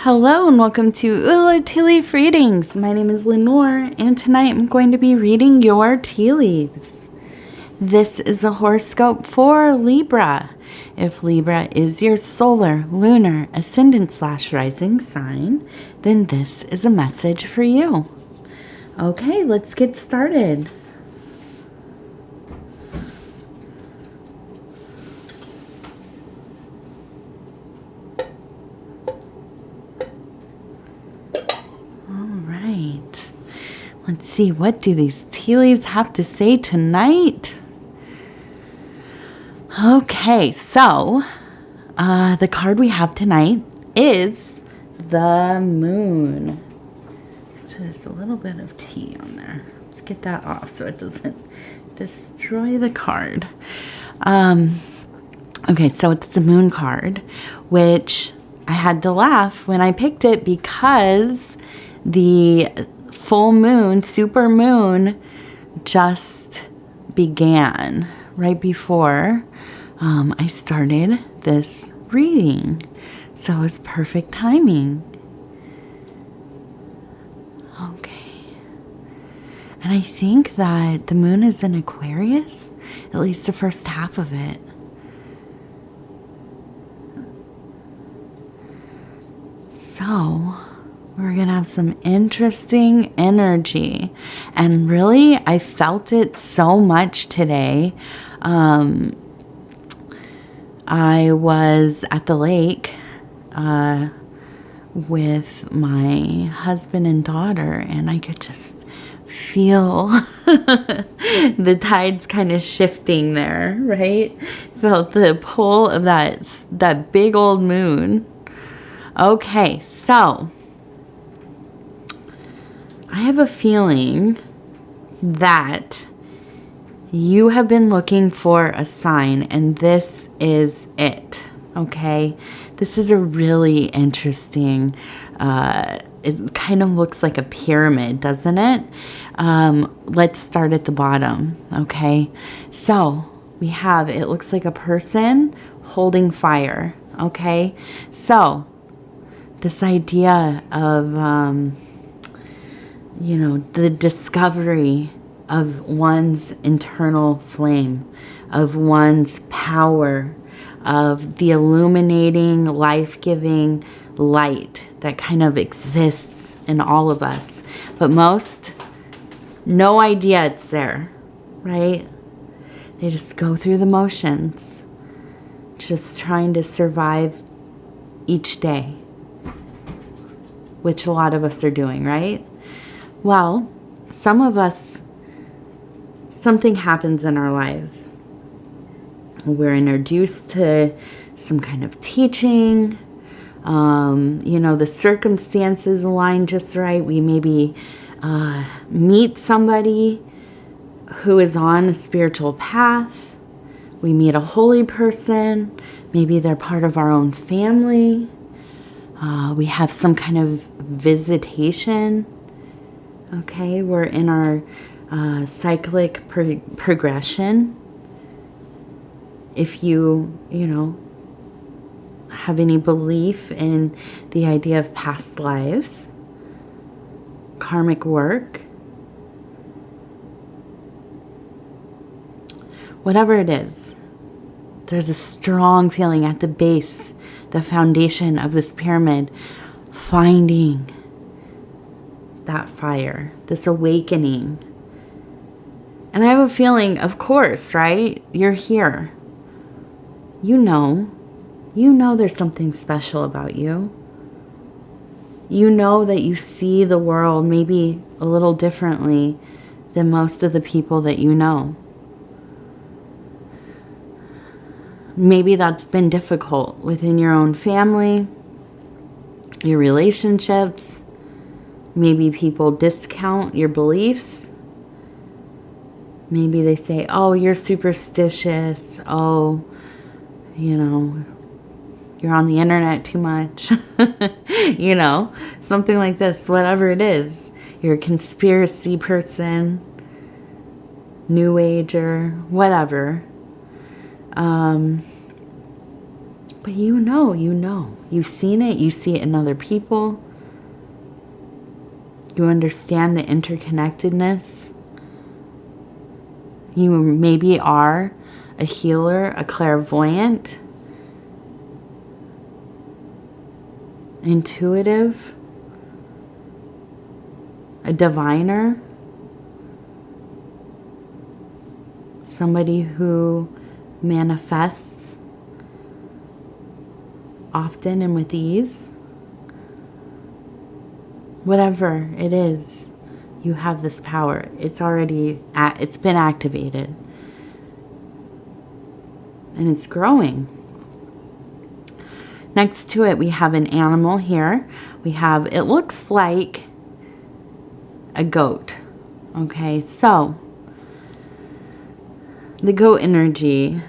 Hello and welcome to Ula Tea Leaf Readings. My name is Lenor and tonight I'm going to be reading your tea leaves. This is a horoscope for Libra. If Libra is your solar, lunar, ascendant/rising sign, then this is a message for you. Okay, let's get started. Let's see, what do these tea leaves have to say tonight? Okay, so the card we have tonight is the Moon. So there's a little bit of tea on there. Let's get that off so it doesn't destroy the card. Okay, so it's the Moon card, which I had to laugh when I picked it because the full moon, super moon, just began right before I started this reading. So it's perfect timing. Okay. And I think that the moon is in Aquarius, at least the first half of it. So we're going to have some interesting energy. And really, I felt it so much today. I was at the lake with my husband and daughter, and I could just feel the tides kind of shifting there, right? Felt the pull of that big old moon. Okay, so I have a feeling that you have been looking for a sign, and this is it, okay? This is a really interesting, it kind of looks like a pyramid, doesn't it? Let's start at the bottom, okay? So we have, it looks like a person holding fire, okay? So this idea of, the discovery of one's internal flame, of one's power, of the illuminating, life-giving light that kind of exists in all of us. But most, no idea it's there, right? They just go through the motions, just trying to survive each day, which a lot of us are doing, right? Well, some of us, something happens in our lives. We're introduced to some kind of teaching. The circumstances align just right. We maybe meet somebody who is on a spiritual path. We meet a holy person. Maybe they're part of our own family. We have some kind of visitation. Okay, we're in our cyclic progression. If you have any belief in the idea of past lives, karmic work, whatever it is, there's a strong feeling at the base, the foundation of this pyramid, finding that fire, this awakening. And I have a feeling, of course, right? You're here. You know there's something special about you. You know that you see the world maybe a little differently than most of the people that you know. Maybe that's been difficult within your own family, your relationships. Maybe people discount your beliefs. Maybe they say, oh, you're superstitious. Oh, you're on the internet too much. Something like this, whatever it is. You're a conspiracy person, New Ager, whatever. But But you know. You've seen it. You see it in other people. You understand the interconnectedness. You maybe are a healer, a clairvoyant, intuitive, a diviner, somebody who manifests often and with ease. Whatever it is, you have this power. It's been activated. And it's growing. Next to it, we have an animal here. It looks like a goat. Okay, so the goat energy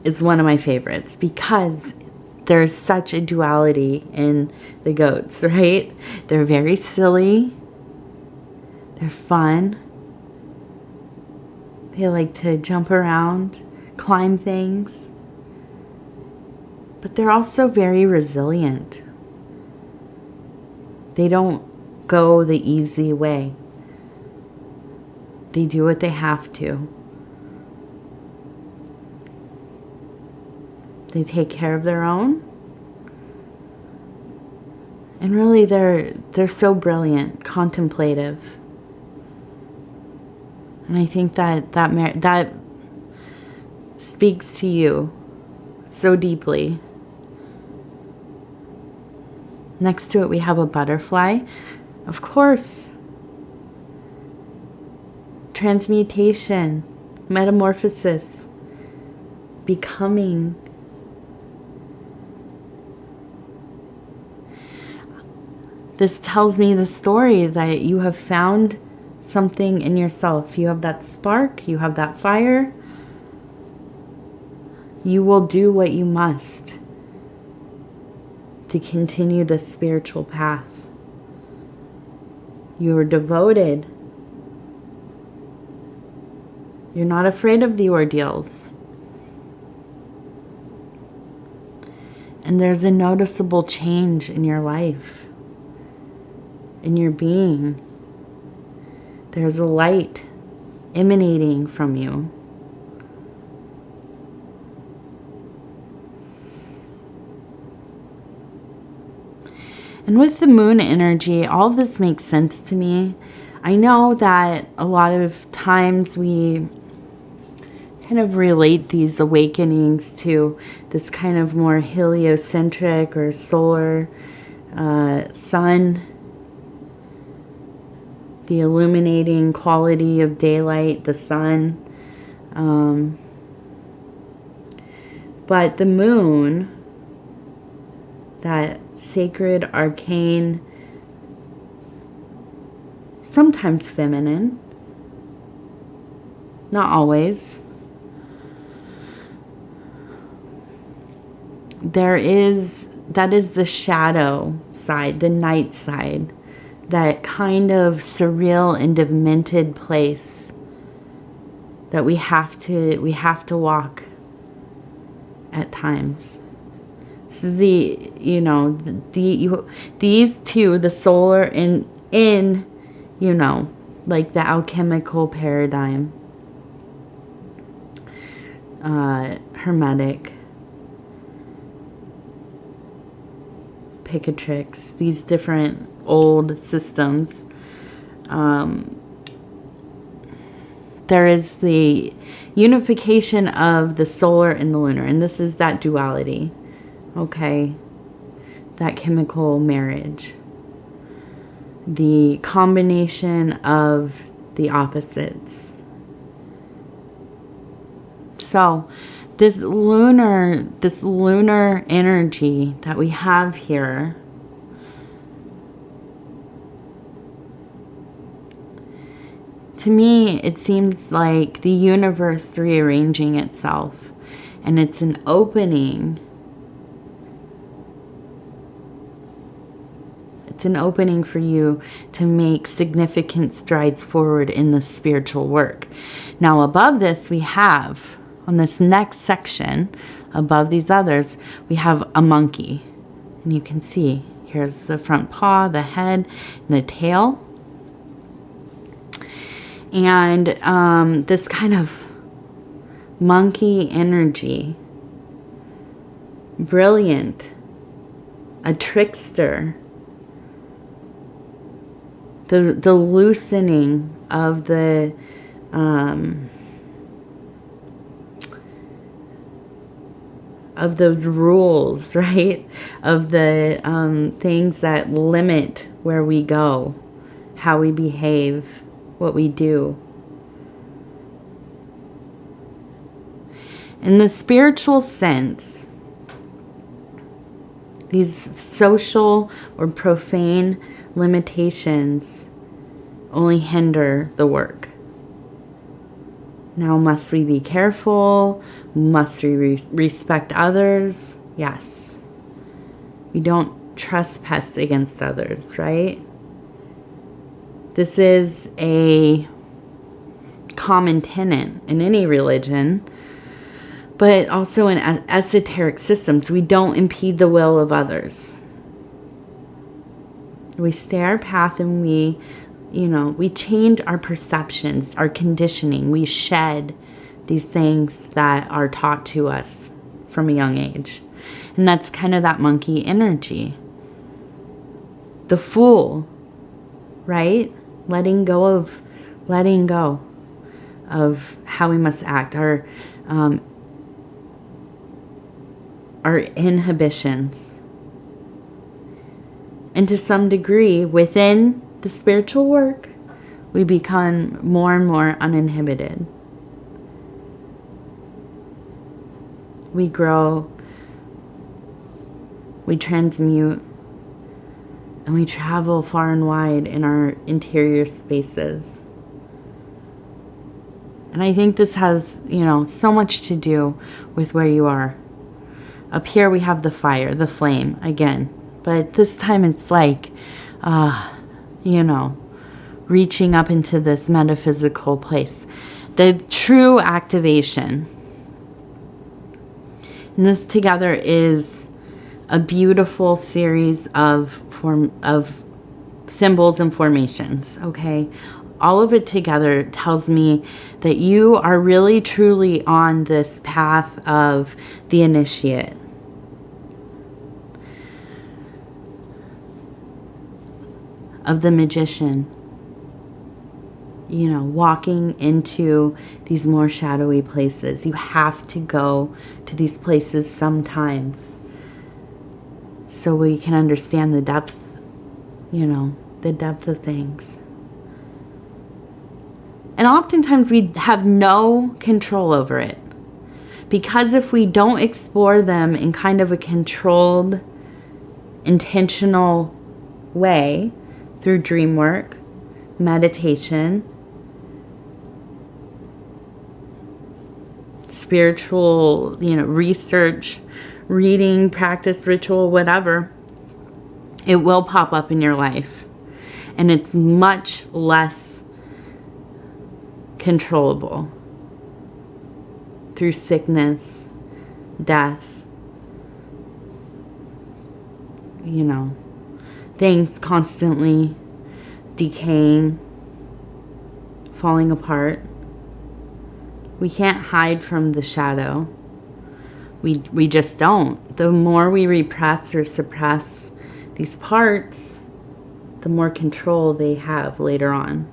is one of my favorites because there's such a duality in the goats, right? They're very silly. They're fun. They like to jump around, climb things. But they're also very resilient. They don't go the easy way. They do what they have to. They take care of their own. And really they're so brilliant, contemplative. And I think that speaks to you so deeply. Next to it we have a butterfly. Of course. Transmutation, metamorphosis, becoming. This tells me the story that you have found something in yourself. You have that spark, you have that fire. You will do what you must to continue the spiritual path. You are devoted. You're not afraid of the ordeals. And there's a noticeable change in your life. In your being. There's a light emanating from you. And with the moon energy, all of this makes sense to me. I know that a lot of times we kind of relate these awakenings to this kind of more heliocentric or solar sun, the illuminating quality of daylight, the sun. But the moon, that sacred, arcane, sometimes feminine, not always. That is the shadow side, the night side, that kind of surreal and demented place that we have to walk at times. This is these two, the solar in like the alchemical paradigm, hermetic, Picatrix, these different old systems. There is the unification of the solar and the lunar, and this is that duality, okay? That chemical marriage. The combination of the opposites. So, this lunar energy that we have here, to me, it seems like the universe rearranging itself, and it's an opening. It's an opening for you to make significant strides forward in the spiritual work. Now, above this, we have on this next section above these others, we have a monkey. And you can see here's the front paw, the head, and the tail. And this kind of monkey energy, brilliant, a trickster, the loosening of the of those rules, right? Of the things that limit where we go, how we behave, what we do. In the spiritual sense, these social or profane limitations only hinder the work. Now, must we be careful? Must we respect others? Yes. We don't trespass against others, right? This is a common tenet in any religion, but also in esoteric systems. We don't impede the will of others. We stay our path, and we change our perceptions, our conditioning. We shed these things that are taught to us from a young age. And that's kind of that monkey energy. The fool, right? Letting go of how we must act, our inhibitions. And to some degree, within the spiritual work, we become more and more uninhibited. We grow, we transmute, and we travel far and wide in our interior spaces. And I think this has, so much to do with where you are. Up here we have the fire, the flame, again. But this time it's like, reaching up into this metaphysical place. The true activation. And this together is a beautiful series of symbols and formations, okay? All of it together tells me that you are really truly on this path of the initiate. Of the magician, walking into these more shadowy places. You have to go to these places sometimes so we can understand the depth, the depth of things. And oftentimes we have no control over it, because if we don't explore them in kind of a controlled, intentional way, through dream work, meditation, spiritual, research, reading, practice, ritual, whatever, it will pop up in your life. And it's much less controllable through sickness, death, things constantly decaying, falling apart. We can't hide from the shadow. We just don't. The more we repress or suppress these parts, the more control they have later on.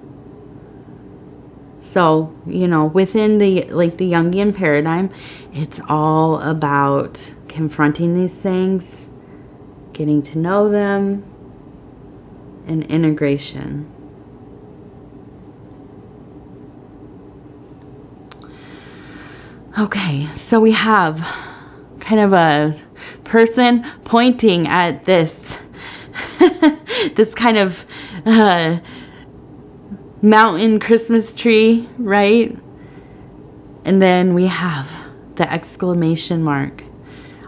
So, within the Jungian paradigm, it's all about confronting these things, getting to know them, and integration. Okay, so we have kind of a person pointing at this this kind of mountain Christmas tree, right? And then we have the exclamation mark.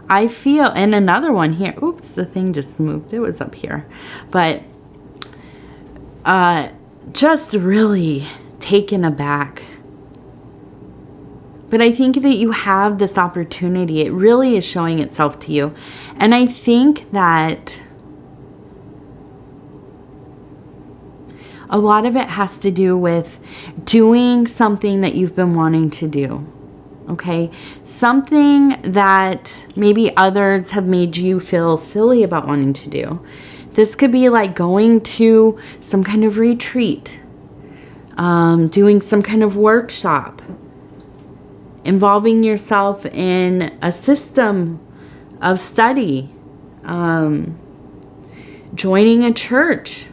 I feel, and another one here. Oops, the thing just moved. It was up here. But just really taken aback But I think that you have this opportunity. It really is showing itself to you. And I think that a lot of it has to do with doing something that you've been wanting to do. Okay? Something that maybe others have made you feel silly about wanting to do. This could be like going to some kind of retreat, doing some kind of workshop, involving yourself in a system of study, joining a church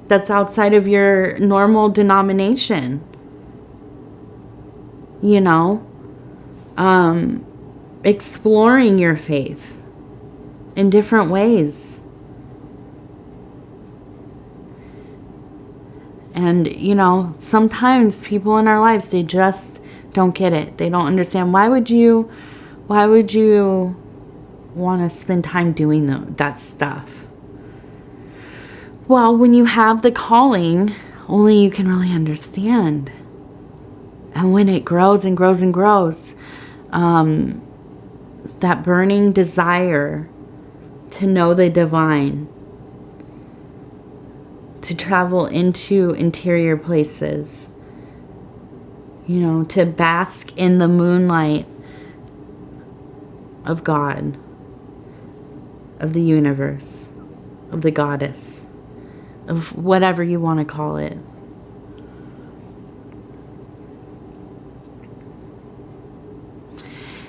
that's outside of your normal denomination, you know, exploring your faith in different ways. And, you know, sometimes people in our lives, they just don't get it. They don't understand. Why would you want to spend time doing that stuff? Well, when you have the calling, only you can really understand. And when it grows and grows and grows, that burning desire to know the divine, to travel into interior places, you know, to bask in the moonlight of God, of the universe, of the goddess, of whatever you want to call it.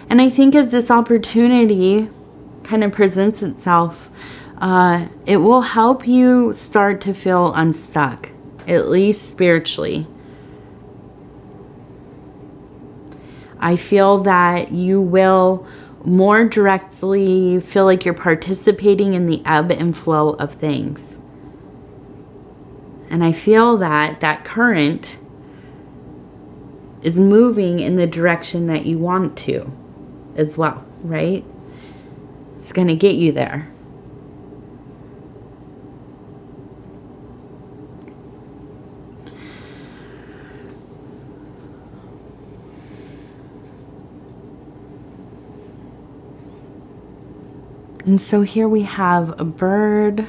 And I think as this opportunity kind of presents itself, it will help you start to feel unstuck, at least spiritually. I feel that you will more directly feel like you're participating in the ebb and flow of things. And I feel that that current is moving in the direction that you want to as well, right? It's going to get you there. And so here we have a bird.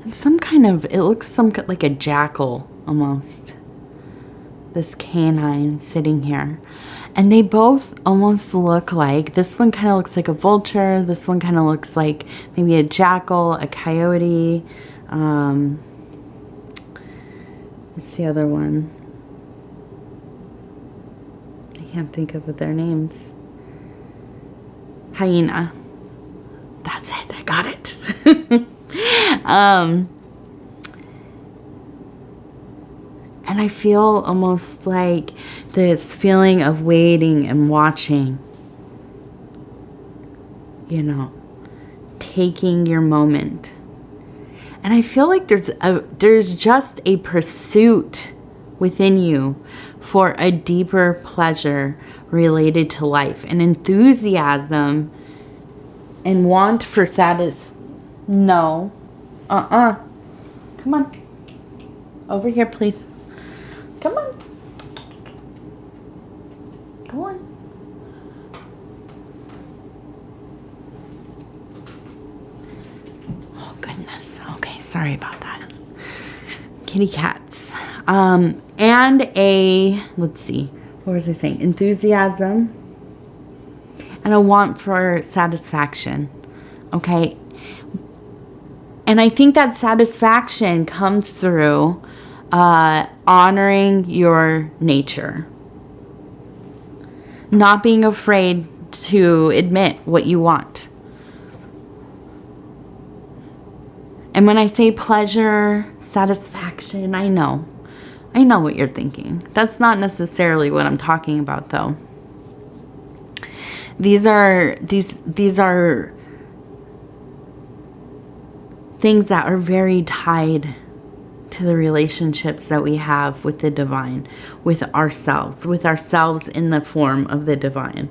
And some kind of, it looks like a jackal almost. This canine sitting here. And they both almost look like, this one kind of looks like a vulture. This one kind of looks like maybe a jackal, a coyote. What's the other one? I can't think of their names. Hyena. That's it. I got it. And I feel almost like this feeling of waiting and watching. You know, taking your moment. And I feel like there's just a pursuit within you for a deeper pleasure related to life, an enthusiasm and want for No. Come on. Over here, please. Come on. Go on. Oh, goodness. Okay, sorry about that. Kitty cats. And let's see, what was I saying? Enthusiasm and a want for satisfaction. Okay. And I think that satisfaction comes through honoring your nature. Not being afraid to admit what you want. And when I say pleasure, satisfaction, I know what you're thinking. That's not necessarily what I'm talking about, though. These are things that are very tied to the relationships that we have with the divine, with ourselves in the form of the divine.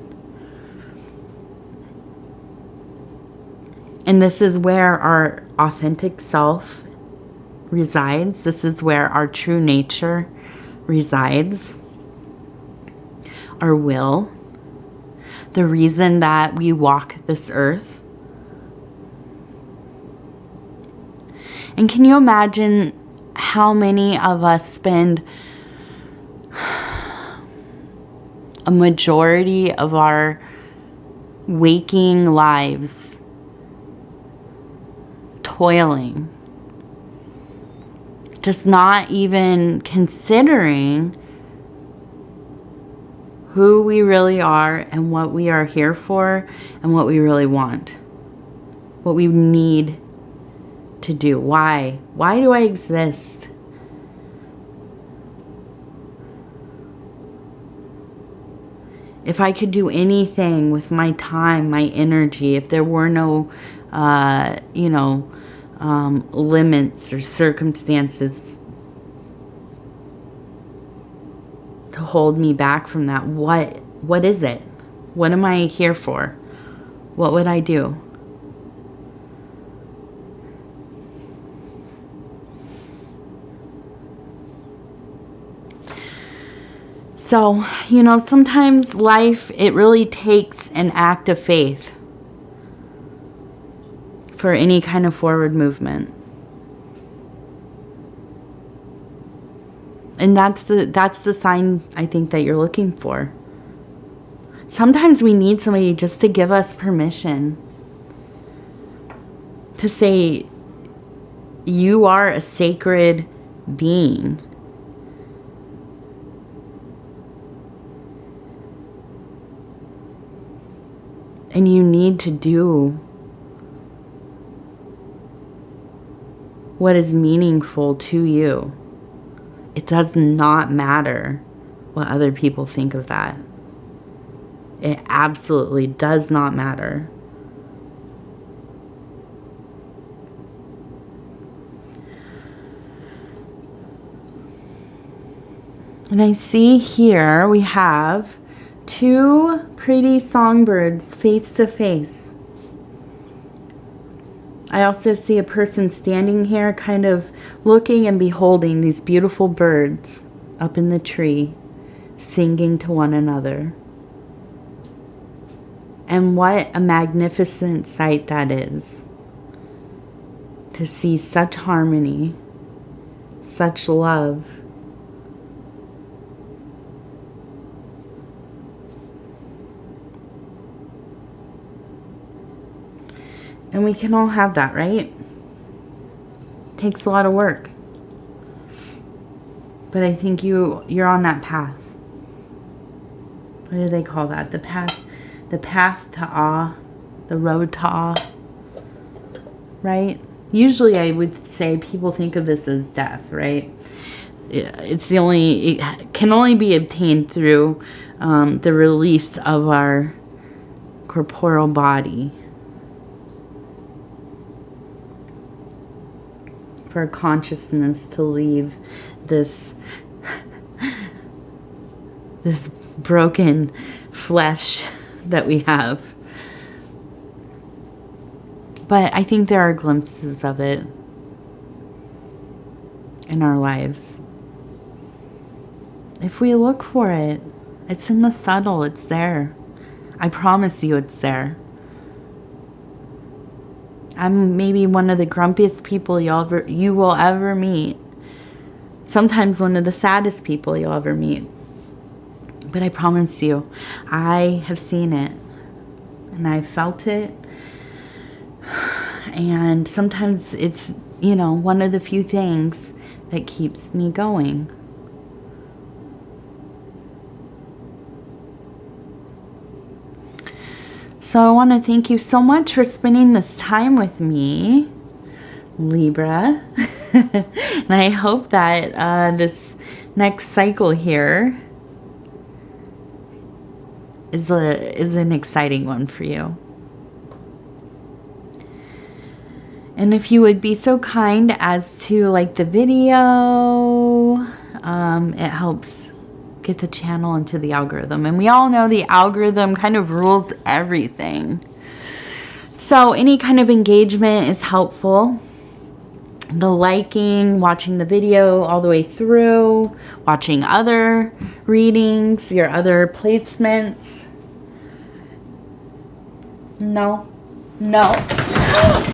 And this is where our authentic self resides. This is where our true nature resides. Our will. The reason that we walk this earth. And can you imagine how many of us spend a majority of our waking lives toiling, just not even considering who we really are and what we are here for and what we really want, what we need to do. Why do I exist? If I could do anything with my time, my energy, if there were no, limits or circumstances to hold me back from that, what is it? What am I here for? What would I do? So, sometimes life, it really takes an act of faith for any kind of forward movement. And that's the sign, I think, that you're looking for. Sometimes we need somebody just to give us permission to say, you are a sacred being. And you need to do what is meaningful to you. It does not matter what other people think of that. It absolutely does not matter. And I see here we have two pretty songbirds face to face. I also see a person standing here kind of looking and beholding these beautiful birds up in the tree, singing to one another. And what a magnificent sight that is. To see such harmony, such love. And we can all have that, right? Takes a lot of work. But I think you're on that path. What do they call that? The path to awe, the road to awe, right? Usually I would say people think of this as death, right? It can only be obtained through the release of our corporeal body. For consciousness to leave this broken flesh that we have. But I think there are glimpses of it in our lives. If we look for it, it's in the subtle, it's there. I promise you it's there. I'm maybe one of the grumpiest people you will ever meet. Sometimes one of the saddest people you'll ever meet. But I promise you, I have seen it. And I've felt it. And sometimes it's, one of the few things that keeps me going. So I want to thank you so much for spending this time with me, Libra. And I hope that this next cycle here is an exciting one for you. And if you would be so kind as to like the video, it helps get the channel into the algorithm. And we all know the algorithm kind of rules everything. So any kind of engagement is helpful. the liking, watching the video all the way through, watching other readings, your other placements. No.